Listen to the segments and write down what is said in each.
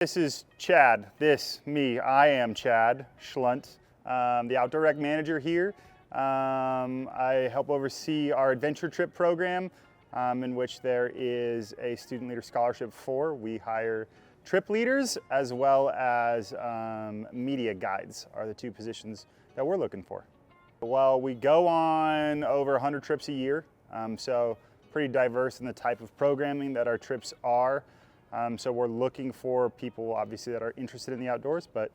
This is Chad. I am Chad Schlunt, the outdoor rec manager here. I help oversee our adventure trip program, in which there is a student leader scholarship for. We hire trip leaders as well as media guides are the two positions that we're looking for. Well, we go on over 100 trips a year, so pretty diverse in the type of programming that our trips are. So we're looking for people, obviously, that are interested in the outdoors, but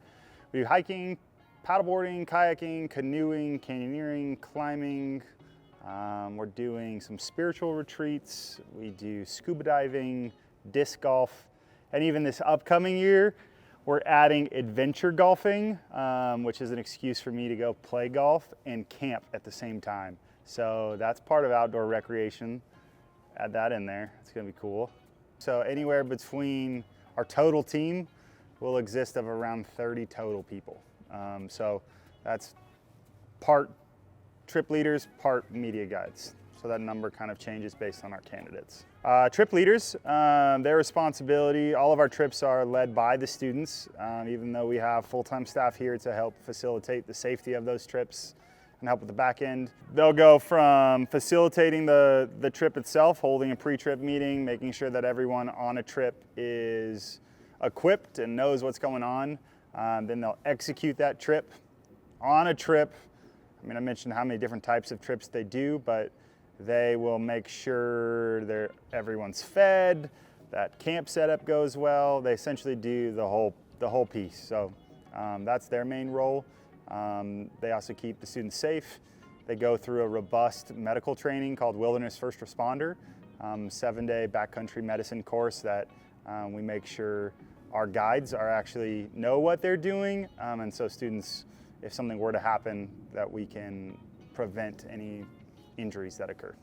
we do hiking, paddleboarding, kayaking, canoeing, canyoneering, climbing. We're doing some spiritual retreats. We do scuba diving, disc golf, and even this upcoming year, we're adding adventure golfing, which is an excuse for me to go play golf and camp at the same time. So that's part of outdoor recreation. Add that in there. It's gonna be cool. So anywhere between our total team will exist of around 30 total people. So that's part trip leaders, part media guides. So that number kind of changes based on our candidates. Trip leaders, their responsibility, all of our trips are led by the students, even though we have full-time staff here to help facilitate the safety of those trips and help with the back end. They'll go from facilitating the trip itself, holding a pre-trip meeting, making sure that everyone on a trip is equipped and knows what's going on. Then they'll execute that trip. On a trip, I mean, I mentioned how many different types of trips they do, but they will make sure everyone's fed, that camp setup goes well. They essentially do the whole piece. So that's their main role. They also keep the students safe. They go through a robust medical training called Wilderness First Responder, 7-day backcountry medicine course that we make sure our guides actually know what they're doing, and so students, if something were to happen, that we can prevent any injuries that occur.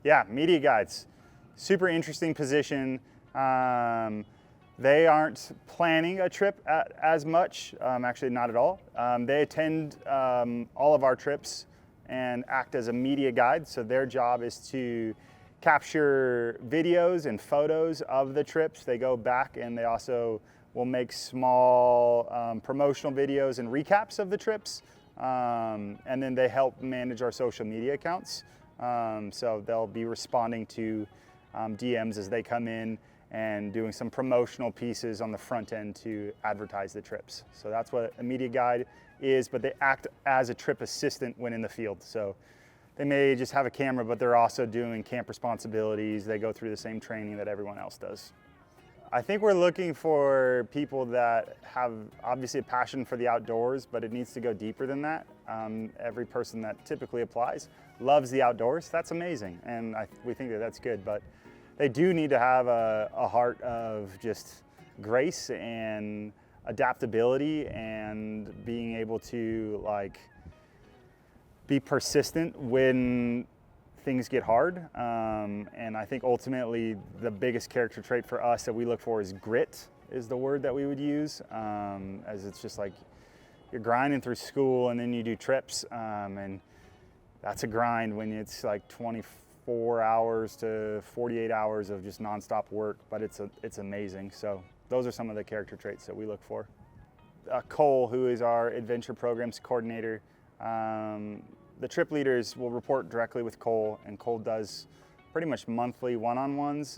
Yeah, media guides, super interesting position. They aren't planning a trip as much, actually not at all. They attend all of our trips and act as a media guide. So their job is to capture videos and photos of the trips. They go back and they also will make small promotional videos and recaps of the trips. And then they help manage our social media accounts. So they'll be responding to DMs as they come in and doing some promotional pieces on the front end to advertise the trips. So that's what a media guide is, but they act as a trip assistant when in the field. So they may just have a camera, but they're also doing camp responsibilities. They go through the same training that everyone else does. I think we're looking for people that have obviously a passion for the outdoors, but it needs to go deeper than that. Every person that typically applies loves the outdoors. That's amazing, and we think that that's good, but they do need to have a heart of just grace and adaptability and being able to be persistent when things get hard. And I think ultimately the biggest character trait for us that we look for is grit, is the word that we would use, as it's just like you're grinding through school and then you do trips, and that's a grind when it's like 24 hours to 48 hours of just nonstop work, but it's amazing. So those are some of the character traits that we look for. Cole, who is our adventure programs coordinator, the trip leaders will report directly with Cole, and Cole does pretty much monthly one-on-ones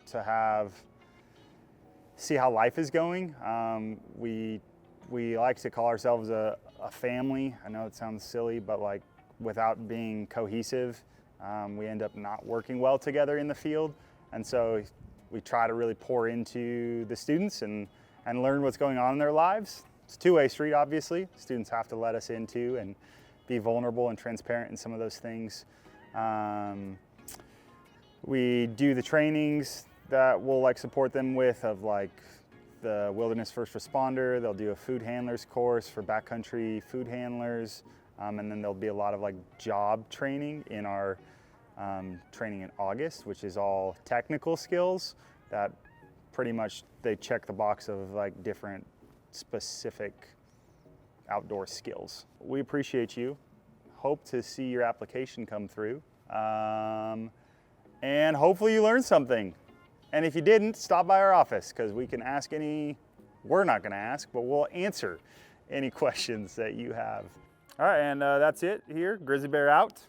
to see how life is going. We like to call ourselves a family. I know it sounds silly, but without being cohesive, we end up not working well together in the field. And so we try to really pour into the students and learn what's going on in their lives. It's a two-way street, obviously. Students have to let us into and be vulnerable and transparent in some of those things. We do the trainings that we'll support them with, of the Wilderness First Responder. They'll do a food handlers course for backcountry food handlers. And then there'll be a lot of job training in our training in August, which is all technical skills that pretty much they check the box of different specific outdoor skills. We appreciate you. Hope to see your application come through. And hopefully you learned something. And if you didn't, stop by our office because we can ask any, we're not going to ask, but we'll answer any questions that you have. All right, and that's it here. Grizzly Bear out.